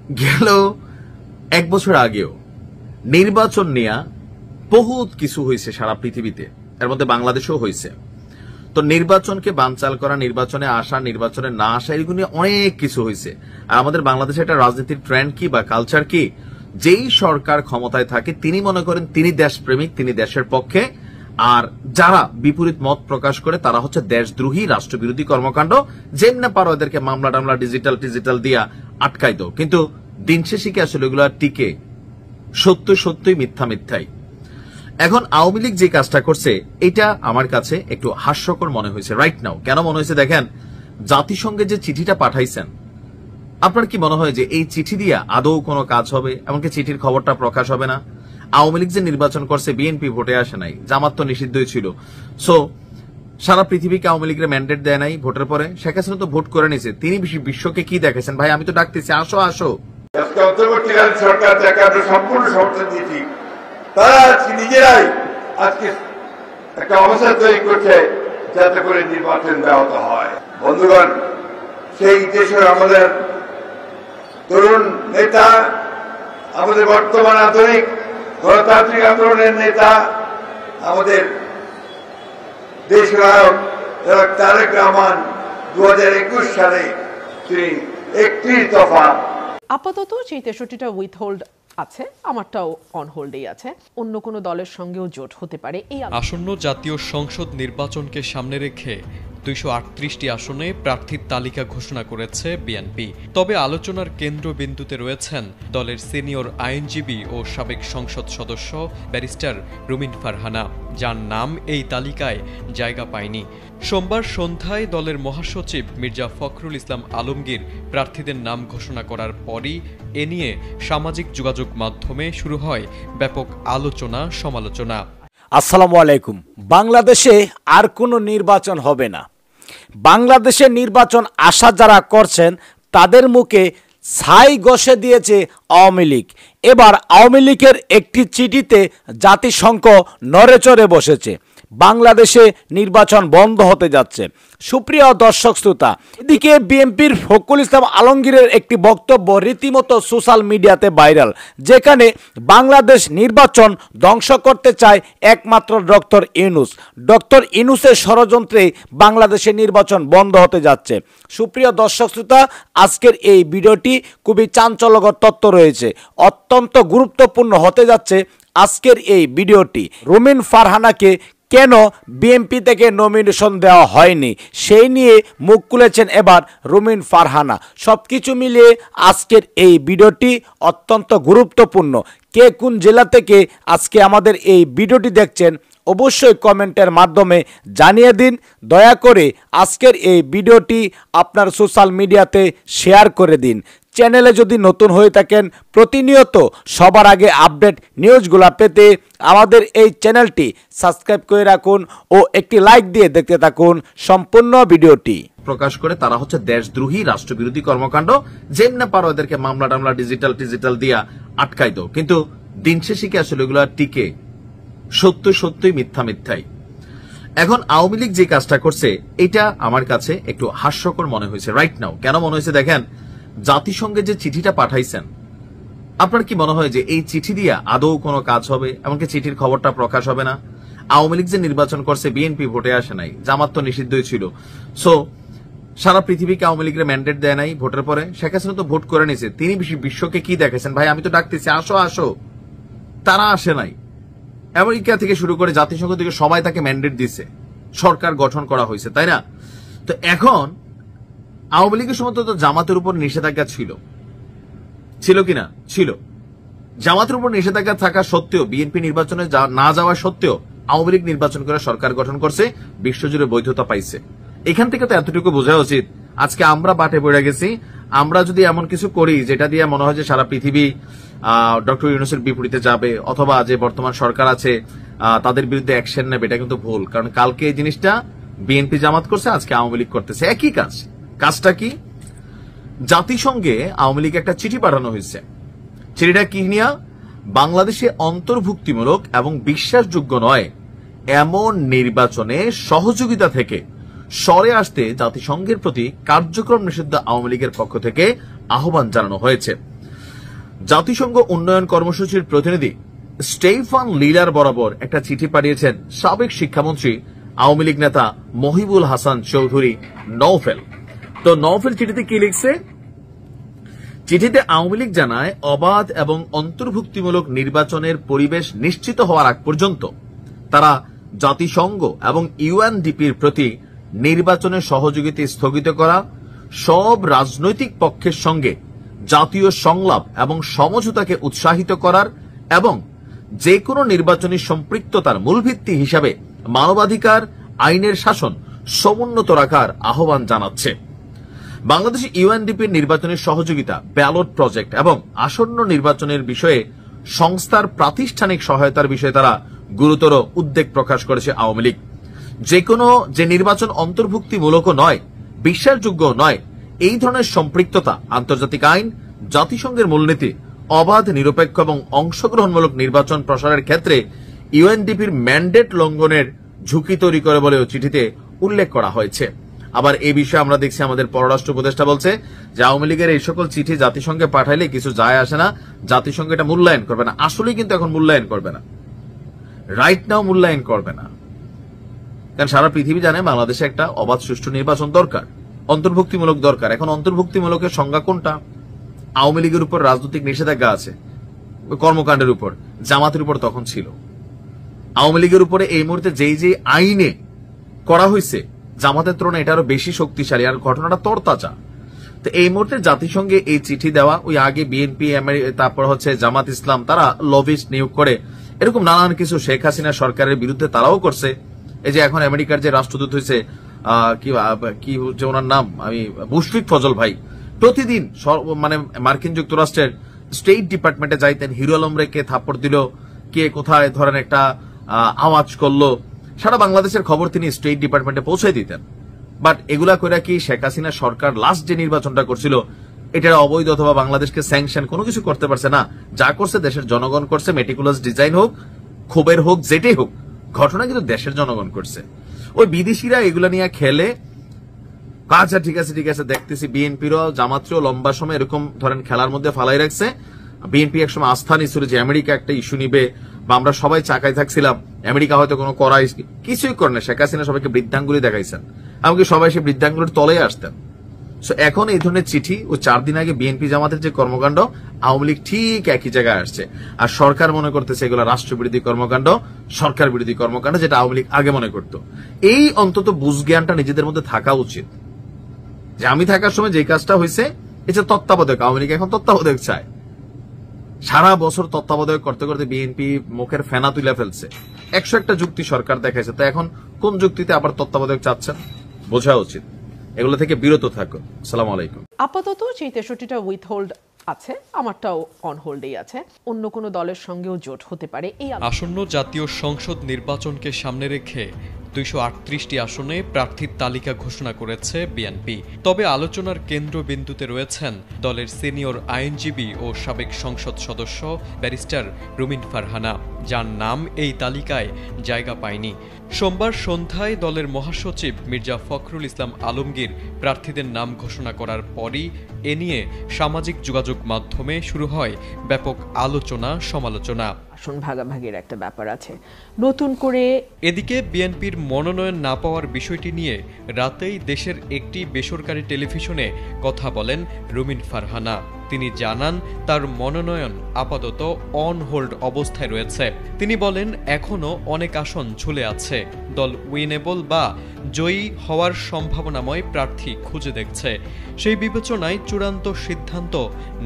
গেল এক বছর আগেও নির্বাচন নিয়ে বহুত কিছু হয়েছে সারা পৃথিবীতে, এর মধ্যে বাংলাদেশেও হয়েছে। তো নির্বাচনকে বানচাল করা, নির্বাচনে আসা, নির্বাচনে না আসা, এগুলো নিয়ে অনেক কিছু হয়েছে। আর আমাদের বাংলাদেশে একটা রাজনীতির ট্রেন্ড কি বা কালচার কি, যেই সরকার ক্ষমতায় থাকে তিনি মনে করেন তিনি দেশপ্রেমিক, তিনি দেশের পক্ষে, আর যারা বিপরীত মত প্রকাশ করে তারা হচ্ছে দেশদ্রোহী, রাষ্ট্রবিরোধী কর্মকাণ্ড। যেমনে পারো এদেরকে মামলা টামলা ডিজিটাল দিয়া আটকাই দাও। কিন্তু দিন শেষে কি আসলে এগুলো টিকে? সত্যই মিথ্যাই। এখন আওয়ামী লীগ যে কাজটা করছে এটা আমার কাছে একটু হাস্যকর মনে হয়েছে রাইট নাও। কেন মনে হয়েছে দেখেন, জাতিসংঘে যে চিঠিটা পাঠাইছেন, আপনার কি মনে হয় যে এই চিঠি দিয়ে আদৌ কোনো কাজ হবে? এমনকি চিঠির খবরটা প্রকাশ হবে না? আওয়ামী লীগ যে নির্বাচন করছে, বিএনপি ভোটে আসে নাই, জামাত তো নিষিদ্ধই ছিল। সো সারা পৃথিবীকে আওয়ামী লীগের ম্যান্ডেট দেয় নাই ভোটের পরে, শেখ হাসিনা তো ভোট করে নিছে। তিনি বিশ্বকে কি দেখেছেন? ভাই আমি তো ডাকতেছি, আসো আসো। অন্তর্বর্তীকালীন সরকার যাকে আমরা সম্পূর্ণ সমর্থন দিয়েছি, তারা আজকে নিজেরাই আজকে একটা অবস্থা তৈরি করছে যাতে করে নির্বাচন ব্যাহত হয়। বন্ধুগণ, সেই দেশের আমাদের তরুণ নেতা, আমাদের বর্তমান আধুনিক গণতান্ত্রিক আন্দোলনের নেতা, আমাদের দেশ নায়ক তারেক রহমান 2021 সালে তিনি 31 দফা আপাতত সেই 63টা উইথহোল্ড আছে, আমারটাও অন হোল্ডেই আছে। অন্য কোনো দলের সঙ্গেও জোট হতে পারে। এই আসন্ন জাতীয় সংসদ নির্বাচনকে সামনে রেখে 238টি আসনে প্রার্থীর তালিকা ঘোষণা করেছে বিএনপি। তবে আলোচনার কেন্দ্রবিন্দুতে রয়েছেন দলের সিনিয়র আইনজীবী ও সাবেক সংসদ সদস্য ব্যারিস্টার রুমিন ফারহানা, যার নাম এই তালিকায় জায়গা পায়নি। সোমবার সন্ধ্যায় দলের মহাসচিব মির্জা ফখরুল ইসলাম আলমগীর প্রার্থীদের নাম ঘোষণা করার পরই এ নিয়ে সামাজিক যোগাযোগ মাধ্যমে শুরু হয় ব্যাপক আলোচনা সমালোচনা। আসসালামু আলাইকুম। বাংলাদেশে আর কোনো নির্বাচন হবে না। বাংলাদেশে নির্বাচন আশা যারা করছেন তাদের মুখে ছাই ঘষে দিয়েছে আওয়ামী লীগ। এবার আওয়ামী লীগের একটি চিঠিতে জাতিসংঘ নড়েচড়ে বসেছে। বাংলাদেশে নির্বাচন বন্ধ হতে যাচ্ছে। সুপ্রিয় দর্শক শ্রোতা, এদিকে বিএনপির ফখরুল ইসলাম আলমগীরের একটি বক্তব্য রীতিমতো সোশ্যাল মিডিয়াতে ভাইরাল, যেখানে বাংলাদেশ নির্বাচন ধ্বংস করতে চায় একমাত্র ডক্টর ইউনূসের ষড়যন্ত্রে বাংলাদেশের নির্বাচন বন্ধ হতে যাচ্ছে। সুপ্রিয় দর্শক শ্রোতা, আজকের এই ভিডিওটি খুবই চাঞ্চল্যকর তথ্য রয়েছে, অত্যন্ত গুরুত্বপূর্ণ হতে যাচ্ছে আজকের এই ভিডিওটি। রুমিন ফারহানাকে কেন বিএনপি থেকে নমিনেশন দেওয়া হয়নি সেই নিয়ে মুখ খুলেছেন এবার রুমিন ফারহানা। সবকিছু মিলিয়ে আজকের এই ভিডিওটি অত্যন্ত গুরুত্বপূর্ণ। কে কোন জেলা থেকে আজকে আমাদের এই ভিডিওটি দেখছেন অবশ্যই কমেন্টের মাধ্যমে জানিয়ে দিন। দয়া করে আজকের এই ভিডিওটি আপনার সোশ্যাল মিডিয়াতে শেয়ার করে দিন। চ্যানেলে যদি নতুন হয়ে থাকেন প্রতিনিয়ত সবার আগে আপডেট নিউজগুলো পেতে আমাদের এই চ্যানেলটি সাবস্ক্রাইব করে রাখুন ও একটি লাইক দিয়ে দেখতে থাকুন সম্পূর্ণ ভিডিওটি। প্রকাশ করে তারা হচ্ছে দেশদ্রোহী, রাষ্ট্রবিরোধী কর্মকাণ্ড। যেমনে পারো এদেরকে মামলা টামলা ডিজিটাল দিয়া আটকাই দাও। কিন্তু দিন শেষে কি আসলে এগুলো টিকে? সত্যই মিথ্যাই। এখন আওয়ামী লীগ যে কাজটা করছে এটা আমার কাছে একটু হাস্যকর মনে হয়েছে রাইট নাও। কেন মনে হয়েছে দেখেন, জাতিসংঘে যে চিঠিটা পাঠাইছেন, আপনার কি মনে হয় যে এই চিঠি দিয়ে আদৌ কোনো কাজ হবে? এমনকি চিঠির খবরটা প্রকাশ হবে না? আওয়ামী লীগ যে নির্বাচন করছে, বিএনপি ভোটে আসে নাই, জামাত তো নিষিদ্ধই ছিল। সো সারা পৃথিবীকে আওয়ামী লীগের ম্যান্ডেট দেয় নাই ভোটের পরে, শেখ হাসিনা তো ভোট করে নিছে। তিনি বিশ্বকে কি দেখেছেন? ভাই আমি তো ডাকতেছি, আসো আসো। তারা আসে নাই। আমেরিকা থেকে শুরু করে জাতিসংঘ থেকে সবাই তাকে ম্যান্ডেট দিছে, সরকার গঠন করা হয়েছে, তাই না? তো এখন আওয়ামী লীগের সময় তো জামাতের উপর নিষেধাজ্ঞা ছিল কিনা? ছিল। জামাতের উপর নিষেধাজ্ঞা থাকা সত্ত্বেও, বিএনপি নির্বাচনে না যাওয়া সত্ত্বেও আওয়ামী লীগ নির্বাচন করে সরকার গঠন করছে, বিশ্বজুড়ে বৈধতা পাইছে। এখান থেকে তো এতটুকু বোঝা উচিত আজকে আমরা বাটে পড়ে গেছি। আমরা যদি এমন কিছু করি যেটা দিয়ে মনে হয় যে সারা পৃথিবী ডক্টর ইউনূসের বিপরীতে যাবে, অথবা যে বর্তমান সরকার আছে তাদের বিরুদ্ধে অ্যাকশন নেবে, এটা কিন্তু ভুল। কারণ কালকে এই জিনিসটা বিএনপি জামাত করছে, আজকে আওয়ামী লীগ করতেছে একই কাজ। কাজটা কি? জাতিসংঘে আওয়ামী লীগ একটা চিঠি পাঠানো হয়েছে। চিঠিটা কি নিয়ে? বাংলাদেশে অন্তর্ভুক্তিমূলক এবং বিশ্বাসযোগ্য নয় এমন নির্বাচনে সহযোগিতা থেকে সরে আসতে জাতিসংঘের প্রতি কার্যক্রম নিষিদ্ধ আওয়ামী লীগের পক্ষ থেকে আহ্বান জানানো হয়েছে। জাতিসংঘ উন্নয়ন কর্মসূচির প্রতিনিধি স্টেফান লিলার বরাবর একটা চিঠি পাঠিয়েছেন সাবেক শিক্ষামন্ত্রী আওয়ামী লীগ নেতা মহিবুল হাসান চৌধুরী নওফেল। তো নওফেল চিঠিতে কি লিখছে? চিঠিতে আওয়ামী লীগ জানায়, অবাধ এবং অন্তর্ভুক্তিমূলক নির্বাচনের পরিবেশ নিশ্চিত হওয়ার আগ পর্যন্ত তারা জাতিসংঘ এবং ইউএনডিপির প্রতি নির্বাচনের সহযোগিতা স্থগিত করা, সব রাজনৈতিক পক্ষের সঙ্গে জাতীয় সংলাপ এবং সমঝোতাকে উৎসাহিত করার এবং যে কোনো নির্বাচনী সম্পৃক্ততার মূল ভিত্তি হিসাবে মানবাধিকার, আইনের শাসন সমুন্নত রাখার আহ্বান জানাচ্ছে। বাংলাদেশে ইউএনডিপির নির্বাচনের সহযোগিতা, ব্যালট প্রজেক্ট এবং আসন্ন নির্বাচনের বিষয়ে সংস্থার প্রাতিষ্ঠানিক সহায়তার বিষয়ে তারা গুরুতর উদ্বেগ প্রকাশ করেছে আওয়ামী লীগ। যে নির্বাচন অন্তর্ভুক্তিমূলক নয়, বিশ্বাসযোগ্য নয়, এই ধরনের সম্পৃক্ততা আন্তর্জাতিক আইন, জাতিসংঘের মূলনীতি, অবাধ, নিরপেক্ষ এবং অংশগ্রহণমূলক নির্বাচন প্রসারের ক্ষেত্রে ইউএনডিপির ম্যান্ডেট লঙ্ঘনের ঝুঁকি তৈরি করে বলেও চিঠিতে উল্লেখ করা হয়েছে। আবার এই বিষয়ে আমরা দেখছি আমাদের পররাষ্ট্র উপদেষ্টা বলছে যে আওয়ামী লীগের এই সকল চিঠি জাতিসংঘে পাঠাইলে কিছু যায় আসে না, জাতিসংঘ এটা মূল্যায়ন করবে না। আসলেই কিন্তু এখন মূল্যায়ন করবে না, রাইট নাও মূল্যায়ন করবে না। কারণ সারা পৃথিবী জানে বাংলাদেশে একটা অবাধ সুষ্ঠু নির্বাচন দরকার, অন্তর্ভুক্তিমূলক দরকার। এখন অন্তর্ভুক্তিমূলকের সংজ্ঞা কোনটা? আওয়ামী লীগের উপর রাজনৈতিক নিষেধাজ্ঞা আছে কর্মকাণ্ডের উপর, জামাতের উপর তখন ছিল। আওয়ামী লীগের উপরে এই মুহূর্তে যে আইনে করা হয়েছে, জামাতের তুলনায় এটা আরো বেশি শক্তিশালী, আর ঘটনাটা তরতাজা। তো এই মুহূর্তে জাতিসংঘে এই চিঠি দেওয়া, ওই আগে বিএনপি, তারপর হচ্ছে জামাত ইসলাম, তারা লবিস্ট নিয়োগ করে এরকম নানান কিছু শেখ হাসিনা সরকারের বিরুদ্ধে তারাও করছে। এই যে এখন আমেরিকার যে রাষ্ট্রদূত হয়েছে, কি হচ্ছে ওনার নাম, আমি মুশফিক ফজল ভাই, প্রতিদিন মানে মার্কিন যুক্তরাষ্ট্রের স্টেট ডিপার্টমেন্টে যাইতেন, হিরো আলমরে কে থাপ্পড় দিল, কে কোথায় ধরেন একটা আওয়াজ করলো, সারা বাংলাদেশের খবর তিনি স্টেট ডিপার্টমেন্টে পৌঁছে দিতেন। বাট এগুলা করে কি শেখ হাসিনা সরকার লাস্ট যে নির্বাচনটা করছিল এটা অবৈধ অথবা বাংলাদেশকে স্যাংশন কোনো কিছু করতে পারছে না। যা করছে দেশের জনগণ করছে, মেটিকুলাস ডিজাইন হোক, ক্ষোভের হোক, যেটাই হোক, ঘটনা কিন্তু দেশের জনগণ করছে। ওই বিদেশিরা এগুলা নিয়ে খেলে, আচ্ছা ঠিক আছে দেখতেছি বিএনপিরও জামাতও লম্বা সময় এরকম ধরেন খেলার মধ্যে ফালাই রাখছে। বিএনপি একসময় আস্থা নিচ্ছিল যে আমেরিকা একটা ইস্যু নিবে, বা আমরা সবাই চাকায় থাকছিলাম, আমেরিকা হয়তো কোনো করা কিছুই করে না। শেখ হাসিনা সবাইকে বৃদ্ধাঙ্গুলি দেখাইছেন, এমনকি সবাই সে বৃদ্ধাঙ্গুলির তলে আসতেন। এখন এই ধরনের চিঠি, ও 4 দিন আগে বিএনপি জামাতের যে কর্মকাণ্ড, আওয়ামী লীগ ঠিক একই জায়গায় আসছে। আর সরকার মনে করতেছে এগুলো রাষ্ট্রবিরোধী কর্মকাণ্ড, সরকার বিরোধী কর্মকাণ্ড, যেটা আওয়ামী লীগ আগে মনে করত। এই অন্তত বুঝ জ্ঞানটা নিজেদের মধ্যে থাকা উচিত যে আমি থাকার সময় যে কাজটা হয়েছে এটা তত্ত্বাবধায়ক। আওয়ামী লীগ এখন তত্ত্বাবধায়ক চায়। সারা বছর তত্ত্বাবধায়ক করতে করতে বিএনপি মুখের ফেনা তুলে ফেলছে। 101টা যুক্তি সরকার দেখাইছে, তো এখন কোন যুক্তিতে আবার তত্ত্বাবধায়ক চাচ্ছেন? বোঝা উচিত, এগুলো থেকে বিরত থাকুন। আসসালামু আলাইকুম। আপাতত সেই 63টা উইথহোল্ড আছে, আমারটাও অন হোল্ডেই আছে। অন্য কোনো দলের সঙ্গেও জোট হতে পারে। এই আসন্ন জাতীয় সংসদ নির্বাচনকে সামনে রেখে 238টি আসনে প্রার্থীর তালিকা ঘোষণা করেছে বিএনপি। তবে আলোচনার কেন্দ্রবিন্দুতে রয়েছেন দলের সিনিয়র আইনজীবী ও সাবেক সংসদ সদস্য ব্যারিস্টার রুমিন ফারহানা, যার নাম এই তালিকায় জায়গা পায়নি। সোমবার সন্ধ্যায় দলের মহাসচিব মির্জা ফখরুল ইসলাম আলমগীর প্রার্থীদের নাম ঘোষণা করার পরই এ নিয়ে সামাজিক যোগাযোগ মাধ্যমে শুরু হয় ব্যাপক আলোচনা সমালোচনা। আসন ভাগাভাগির একটা ব্যাপার আছে নতুন করে। এদিকে বিএনপির মনোনয়ন না পাওয়ার বিষয়টি নিয়ে রাতেই দেশের একটি বেসরকারি টেলিভিশনে কথা বলেন রুমিন ফারহানা। তিনি জানান তার মনোনয়ন আপাতত অন হোল্ড অবস্থায় রয়েছে। তিনি বলেন এখনও অনেক আসন ঝুলে আছে, দল উইনেবল বা জয়ী হওয়ার সম্ভাবনাময় প্রার্থী খুঁজে দেখছে। সেই বিবেচনায় চূড়ান্ত সিদ্ধান্ত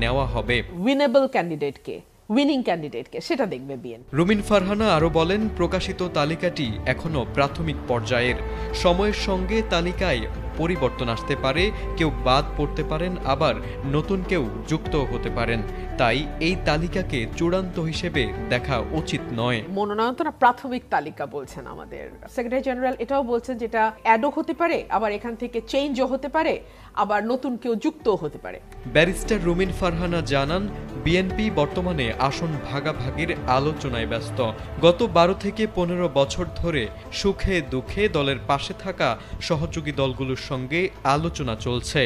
নেওয়া হবে। উইনেবল ক্যান্ডিডেটকে, উইনিং ক্যান্ডিডেটকে সেটা দেখবে বিএনপি। রুমিন ফারহানা আরও বলেন প্রকাশিত তালিকাটি এখনও প্রাথমিক পর্যায়ের, সময়ের সঙ্গে তালিকায় পরিবর্তন আসতে পারে, কেউ বাদ পড়তে পারেন, আবার নতুন কেউ যুক্ত হতে পারেন। তাই এই তালিকাকে চূড়ান্ত হিসেবে দেখা উচিত নয়। মনোনয়ন তো না, প্রাথমিক তালিকা বলছেন আমাদের সেক্রেটারি জেনারেল। এটাও বলছেন যেটা অ্যাডও হতে পারে, আবার এখান থেকে চেঞ্জও হতে পারে, আবার নতুন কেউ যুক্ত হতে পারে। ব্যারিস্টার রুমিন ফারহানা জানান, বিএনপি বর্তমানে আসন ভাগাভাগির আলোচনায় ব্যস্ত। গত 12 থেকে 15 বছর ধরে সুখে দুঃখে দলের পাশে থাকা সহযোগী দলগুলোর সঙ্গে আলোচনা চলছে।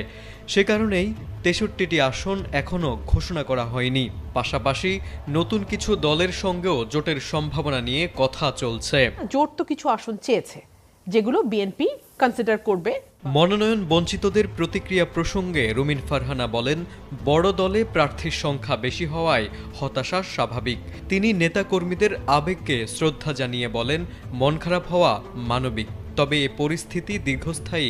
সে কারণেই 63টি আসন এখনো ঘোষণা করা হয়নি। পাশাপাশি নতুন কিছু দলের সঙ্গেও জোটের সম্ভাবনা নিয়ে কথা চলছে। জোট তো কিছু আসন চেয়েছে, যেগুলো বিএনপি কনসিডার করবে। মনোনয়ন বঞ্চিতদের প্রতিক্রিয়া প্রসঙ্গে রুমিন ফারহানা বলেন, বড় দলে প্রার্থীর সংখ্যা বেশি হওয়ায় হতাশা স্বাভাবিক। তিনি নেতাকর্মীদের আবেগকে শ্রদ্ধা জানিয়ে বলেন, মন খারাপ হওয়া মানবিক, তবে এ পরিস্থিতি দীর্ঘস্থায়ী